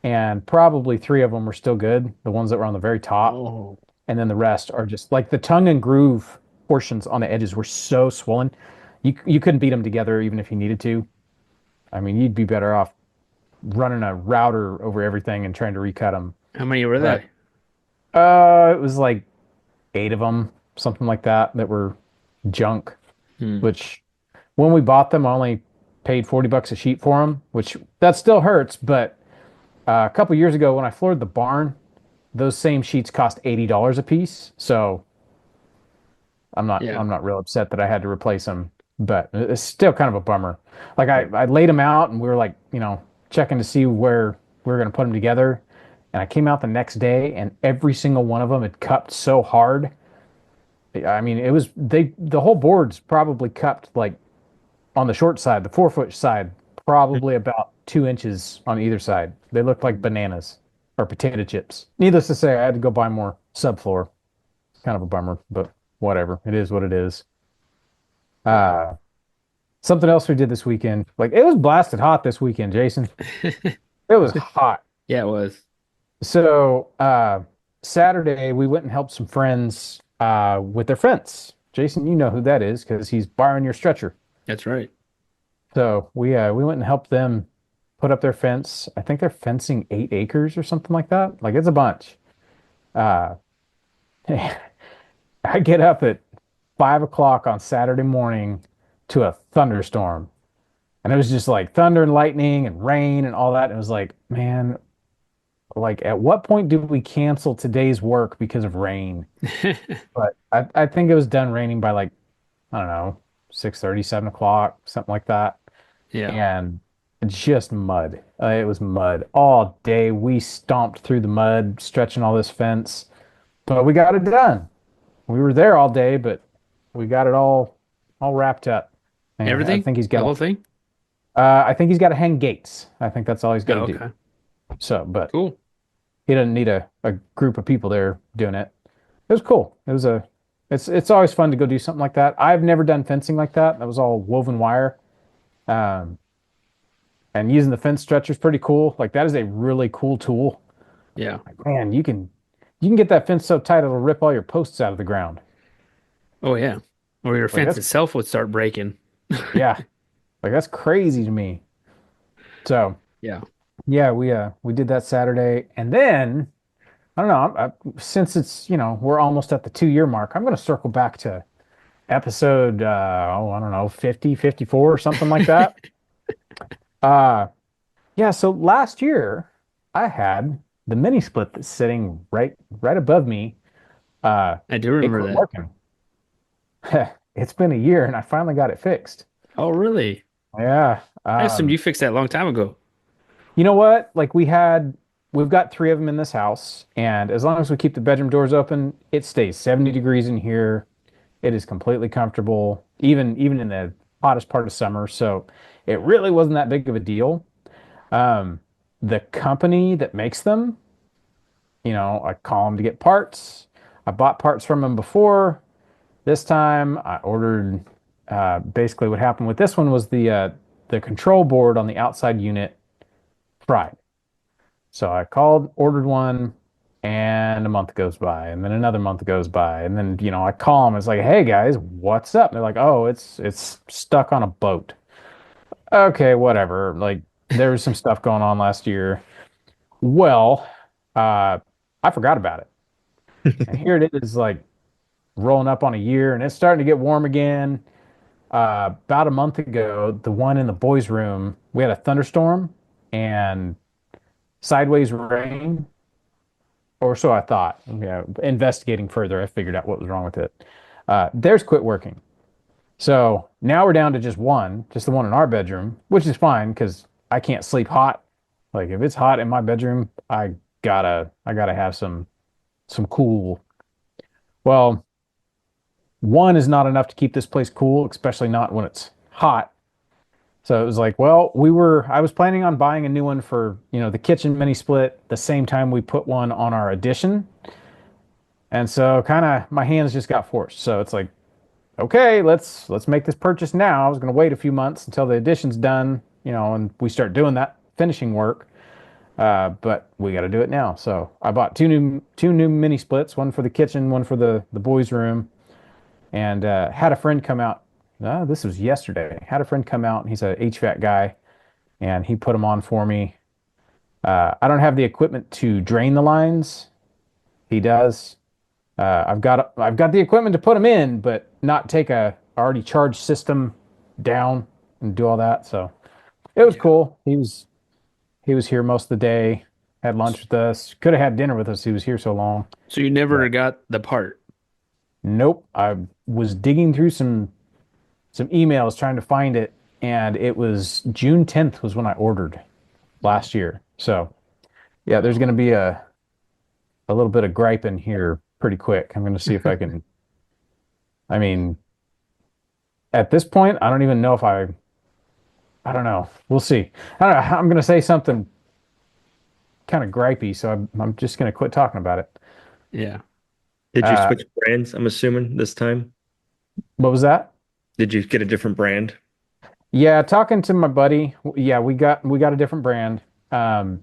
and probably three of them were still good, the ones that were on the very top, Oh, and then the rest are just like the tongue and groove portions on the edges were so swollen. You couldn't beat them together even if you needed to. I mean, you'd be better off running a router over everything and trying to recut them. how many were But they? it was like eight of them, something like that, that were junk. Hmm. Which when we bought them, I only paid $40 a sheet for them, which that still hurts. But a couple years ago, when I floored the barn, those same sheets cost $80 a piece. So Yeah. I'm not real upset that I had to replace them, but it's still kind of a bummer. Like I laid them out and we were like, checking to see where we were going to put them together. And I came out the next day and every single one of them had cupped so hard. I mean, the whole board's probably cupped like on the short side, the 4 foot side, probably about 2 inches on either side. They looked like bananas or potato chips. Needless to say, I had to go buy more subfloor. Kind of a bummer, but whatever. It is what it is. Uh, Something else we did this weekend. Like it was blasted hot this weekend, Jason. It was hot. Yeah, it was. So Saturday we went and helped some friends with their fence. Jason, you know who that is because he's borrowing your stretcher. That's right. So we went and helped them put up their fence. I think they're fencing 8 acres or something like that. Like it's a bunch. Uh, I get up at 5 o'clock on Saturday morning to a thunderstorm. And it was just like thunder and lightning and rain and all that. And it was like, man, like at what point do we cancel today's work because of rain? But I think it was done raining by like, I don't know, 6:30, 7 o'clock, something like that. Yeah. And just mud. It was mud all day. We stomped through the mud, stretching all this fence, but we got it done. We were there all day, but we got it all wrapped up. And Everything? The whole thing? I think he's got to hang gates. I think that's all he's got to Oh, do. okay. So, but Cool. he doesn't need a group of people there doing it. It was cool. It's always fun to go do something like that. I've never done fencing like that. That was all woven wire. Um, and using the fence stretcher is pretty cool. Like that is a really cool tool. Yeah. Like, man, you can get that fence so tight it'll rip all your posts out of the ground. Oh, yeah. Or your Like fence that's itself would start breaking. yeah, like that's crazy to me. So Yeah. yeah, we did that Saturday, and then I don't know. Since it's, we're almost at the 2 year mark, I'm going to circle back to episode, I don't know, 50, 54 or something like that. Uh, yeah. So last year I had the mini split that's sitting right above me. Uh, I do it remember quit that. working. It's been a year and I finally got it fixed. Oh, really? Yeah. I assumed you fixed that a long time ago. You know what? Like we've got three of them in this house, and as long as we keep the bedroom doors open, it stays 70 degrees in here. It is completely comfortable, even in the hottest part of summer. So it really wasn't that big of a deal. Um, the company that makes them, I call them to get parts. I bought parts from them before. This time I ordered. Basically, what happened with this one was the control board on the outside unit fried. So I called, ordered one, and a month goes by, and then another month goes by, and then I call them. It's like, hey guys, what's up? And they're like, oh, it's stuck on a boat. Okay, whatever. Like there was some stuff going on last year. Well, uh, I forgot about it, and here it is, like rolling up on a year, and it's starting to get warm again. About a month ago, the one in the boys' room, we had a thunderstorm and sideways rain. Or so I thought. Investigating further, I figured out what was wrong with it. Theirs quit working. So now we're down to just one, just the one in our bedroom, which is fine because I can't sleep hot. Like if it's hot in my bedroom, I gotta have some cool. Well, one is not enough to keep this place cool, especially not when it's hot. So it was like, well, I was planning on buying a new one for, the kitchen mini split the same time we put one on our addition. And so kind of my hands just got forced. So it's like, okay, let's make this purchase now. I was going to wait a few months until the addition's done, and we start doing that finishing work. But we got to do it now. So I bought two new mini splits, one for the kitchen, one for the boys' room, and had a friend come out. This was yesterday. Had a friend come out, and he's a HVAC guy, and he put them on for me. I don't have the equipment to drain the lines. He does. I've got the equipment to put them in, but not take a already charged system down and do all that. So it was Yeah. cool. He was here most of the day, had lunch with us. Could have had dinner with us. He was here so long. So you never But got the part. nope. I was digging through some emails trying to find it, and it was June 10th was when I ordered last year. So yeah, there's Wow. gonna be a little bit of gripe in here pretty quick. I'm gonna see if I can. I mean, at this point, I don't even know if I don't know. We'll see. I don't know. I'm going to say something kind of gripey, so I'm just going to quit talking about it. Yeah. Did you Uh, switch brands, I'm assuming, this time? what was that? Did you get a different brand? Yeah, talking to my buddy. Yeah, we got a different brand. Um,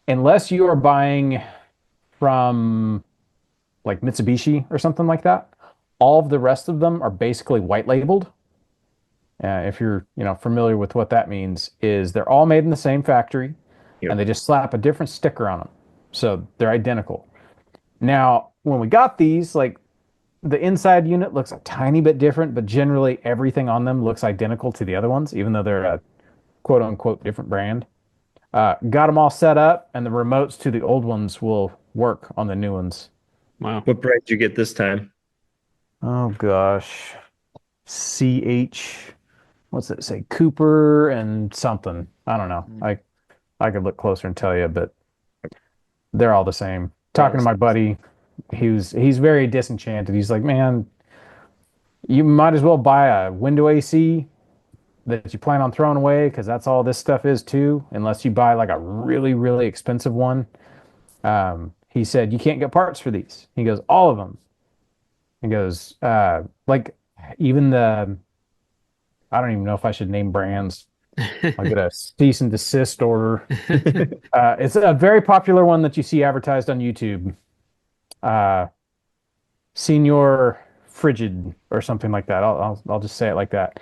Unless you are buying from like Mitsubishi or something like that, all of the rest of them are basically white labeled. If you're, familiar with what that means, is they're all made in the same factory, and Yep. they just slap a different sticker on them, so they're identical. Now, when we got these, like the inside unit looks a tiny bit different, but generally everything on them looks identical to the other ones, even though they're a quote unquote different brand. Got them all set up, and the remotes to the old ones will work on the new ones. Wow. What brand did you get this time? Oh gosh, CH, what's it say? Cooper and something. I don't know. Mm. I could look closer and tell you, but they're all the same. Talking to Promise. my buddy, he's very disenchanted. He's like, man, you might as well buy a window AC that you plan on throwing away because that's all this stuff is too, unless you buy like a really, really expensive one. He said, you can't get parts for these. He goes, all of them. He goes, like even I don't even know if I should name brands. I'll get a cease and desist order. It's a very popular one that you see advertised on YouTube. Uh, Senior Frigid or something like that. I'll just say it like that.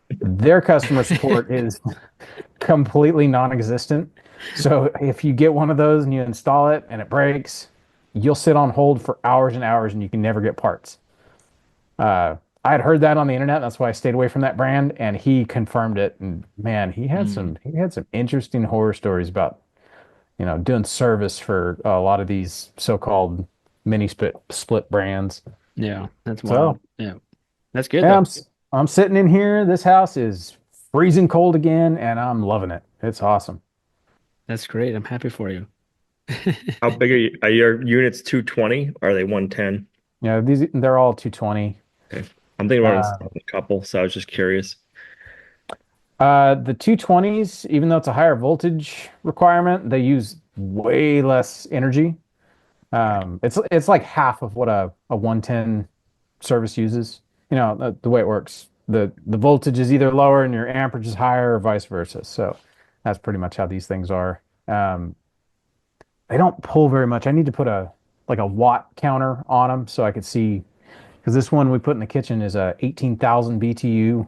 Their customer support is completely non-existent. So if you get one of those and you install it and it breaks, you'll sit on hold for hours and hours and you can never get parts. I had heard that on the internet. That's why I stayed away from that brand, and he confirmed it. And man, Mm, he had some interesting horror stories about, doing service for a lot of these so-called mini split brands. yeah, that's wild. So Yeah, that's good yeah, though. I'm sitting in here. This house is freezing cold again, and I'm loving it. It's awesome. That's great. I'm happy for you. How big are your units 220? Or are they 110? They're all 220. Okay. I'm thinking about Uh, installing a couple, so I was just curious. the 220s, even though it's a higher voltage requirement, they use way less energy. It's like half of what a 110 service uses. The way it works. The voltage is either lower and your amperage is higher or vice versa. So that's pretty much how these things are. They don't pull very much. I need to put a watt counter on them so I could see, because this one we put in the kitchen is a 18,000 BTU.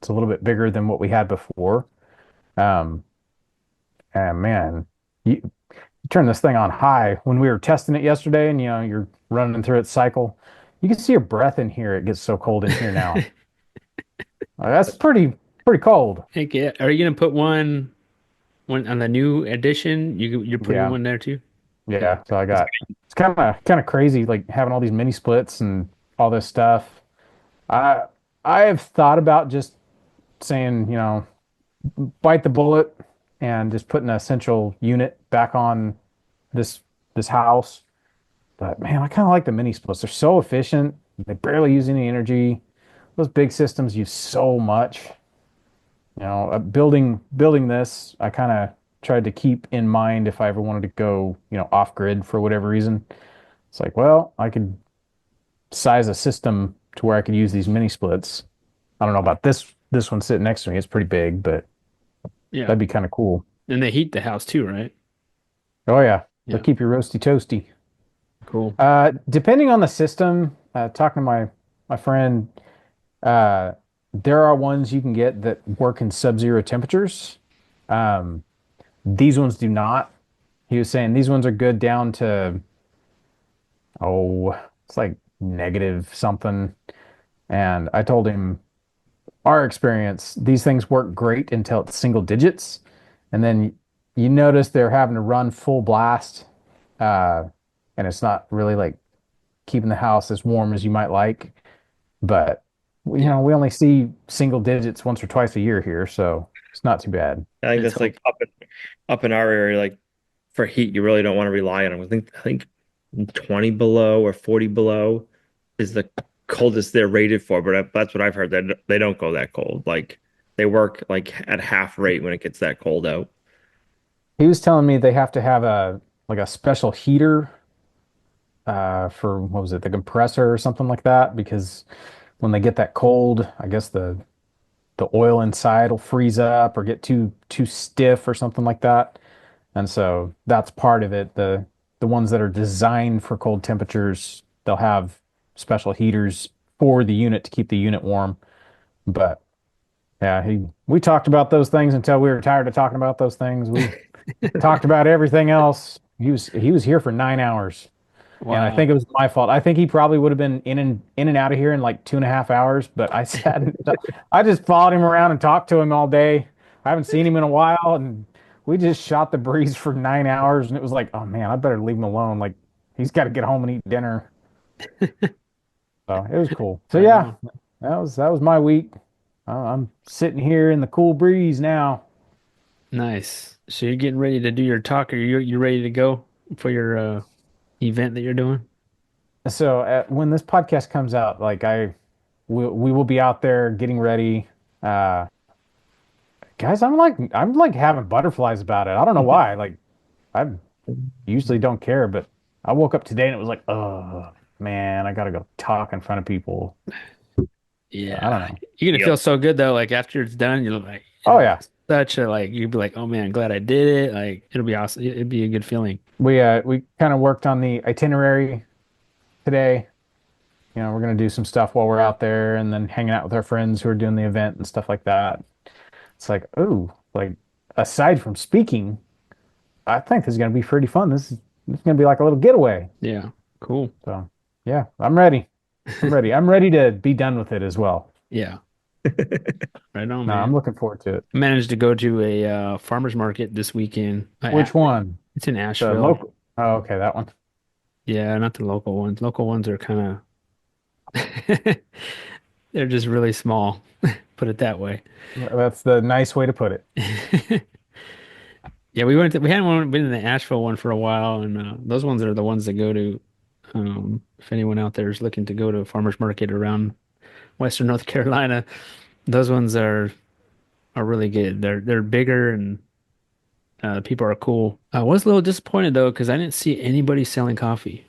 It's a little bit bigger than what we had before. Um, and man, you turn this thing on high. When we were testing it yesterday, and you're running through its cycle, you can see your breath in here. It gets so cold in here now. That's pretty cold. Heck yeah. Are you gonna put one on the new edition? You're putting Yeah, one there too? Yeah. yeah. So it's kind of crazy, like having all these mini splits and all this stuff. I I have thought about just saying, bite the bullet and just putting a central unit back on this this house. But man, I kind of like the mini splits. They're so efficient. They barely use any energy. Those big systems use so much. Building this, I kind of tried to keep in mind if I ever wanted to go, off grid for whatever reason. It's like, well, I could size a system to where I could use these mini splits. I don't know about this one sitting next to me. It's pretty big, but Yeah. that'd be kind of cool. And they heat the house too, right? Oh yeah, they'll Yeah. keep you roasty toasty. Cool. Depending on the system, talking to my friend, uh, there are ones you can get that work in sub-zero temperatures. Um, these ones do not. He was saying these ones are good down to, oh, it's like negative something. And I told him our experience, these things work great until it's single digits. And then you notice they're having to run full blast. Uh, and it's not really like keeping the house as warm as you might like. But Yeah. we only see single digits once or twice a year here, so it's not too bad. I think Let's that's hope. like up in our area, like for heat, you really don't want to rely on them. I think 20 below or 40 below is the coldest they're rated for, but that's what I've heard that they don't go that cold. Like they work like at half rate when it gets that cold out. He was telling me they have to have a special heater for what was it, the compressor or something like that, because when they get that cold, I guess the oil inside will freeze up or get too stiff or something like that. And so that's part of it. The ones that are designed for cold temperatures, they'll have special heaters for the unit to keep the unit warm. But yeah, we talked about those things until we were tired of talking about those things. We talked about everything else. He was here for 9 hours. And I think Wow. it was my fault. I think he probably would have been in and out of here in like 2.5 hours, but I sat and I just followed him around and talked to him all day. I haven't seen him in a while, and we just shot the breeze for 9 hours, and it was like, oh man, I better leave him alone. Like he's got to get home and eat dinner. So it was cool. So Right yeah, on. that was my week. I'm sitting here in the cool breeze now. Nice. So you're getting ready to do your talk, or you ready to go for your event that you're doing? So when this podcast comes out, like we will be out there getting ready. Uh, Guys, I'm like having butterflies about it. I don't know why. Like I usually don't care, but I woke up today and it was like, oh man, I gotta go talk in front of people. I don't Yeah. know. You're gonna Yep. feel so good though. Like after it's done, you're like, Oh it'll be yeah. such a like you'll be like, oh man, glad I did it. Like it'll be awesome. It'd be a good feeling. We kind of worked on the itinerary today. We're gonna do some stuff while we're out there and then hanging out with our friends who are doing the event and stuff like that. It's like, oh, like aside from speaking, I think this is going to be pretty fun. This is going to be like a little getaway. Yeah. Cool. So, yeah, I'm ready. I'm ready. I'm ready to be done with it as well. Yeah. Right on, No, I'm man. looking forward to it. I managed to go to a farmer's market this weekend. Which one? It's in The Asheville. local. Oh, okay, that one. Yeah, not the local ones. Local ones are kind of they're just really small, put it that way. That's the nice way to put it. Yeah, we hadn't been in the Asheville one for a while, and those ones are the ones that go to if anyone out there is looking to go to a farmer's market around Western North Carolina, those ones are really good. They're bigger and people are cool. I was a little disappointed though because I didn't see anybody selling coffee.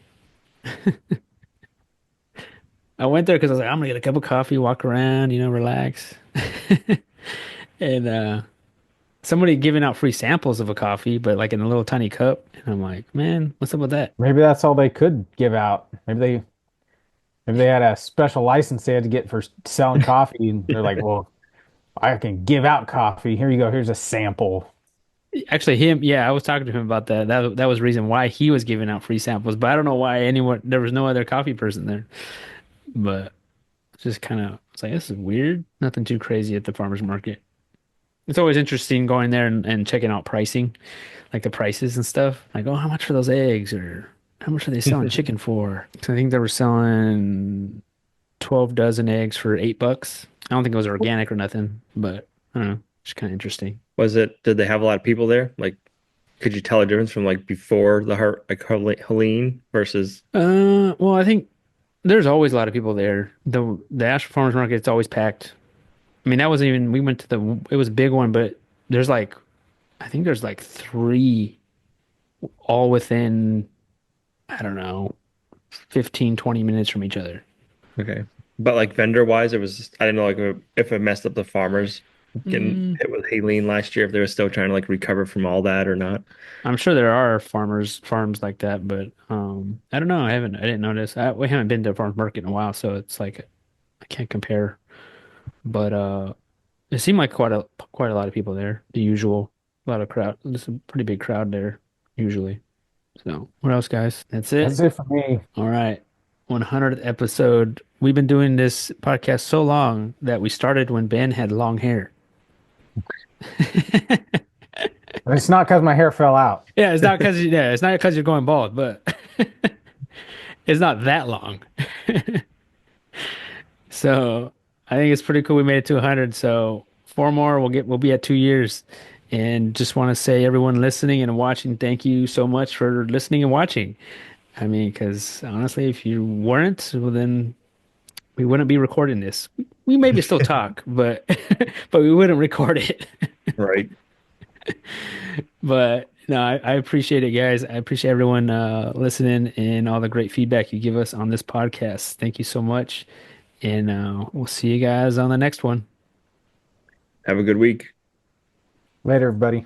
I went there because I was like, I'm gonna get a cup of coffee, walk around, relax. And somebody giving out free samples of a coffee, but like in a little tiny cup. And I'm like, man, what's up with that? Maybe that's all they could give out. Maybe they had a special license they had to get for selling coffee, and they're like, "Well, I can give out coffee. Here you go. Here's a sample." Actually, yeah, I was talking to him about that. That was the reason why he was giving out free samples, but I don't know why there was no other coffee person there. But it's just kind of, it's like, this is weird. Nothing too crazy at the farmer's market. It's always interesting going there and checking out pricing, like the prices and stuff. Like, oh, how much for those eggs? Or how much are they selling chicken for? So I think they were selling 12 dozen eggs for $8. I don't think it was organic or nothing, but I don't know. It's kind of interesting. Did they have a lot of people there? Like, could you tell a difference from like before the heart, like Helene versus, Well, I think there's always a lot of people there. The Asheville Farmers Market, it's always packed. I mean, that wasn't even, we went to it was a big one, but there's like, I think there's like three all within, I don't know, 15, 20 minutes from each other. okay. But like vendor wise, I didn't know like if it messed up the farmers getting Mm, hit with Helene last year, if they were still trying to like recover from all that or not. I'm sure there are farms like that, but I don't know. I didn't notice. We haven't been to a farmers market in a while, so it's like I can't compare. But it seemed like quite a lot of people there. The usual, a lot of crowd. There's a pretty big crowd there usually. So what else, guys? That's That's it. it for me. All right. 100th episode. We've been doing this podcast so long that we started when Ben had long hair. It's not because my hair fell out. It's not because you're going bald, but it's not that long. So I think it's pretty cool. We made it to 100. So four more, we'll be at 2 years. And just want to say, everyone listening and watching, thank you so much for listening and watching. I mean, because honestly, if you weren't, well, then we wouldn't be recording this. We maybe still talk, but but we wouldn't record it. Right. But no, I appreciate it, guys. I appreciate everyone listening and all the great feedback you give us on this podcast. Thank you so much. And we'll see you guys on the next one. Have a good week. Later, everybody.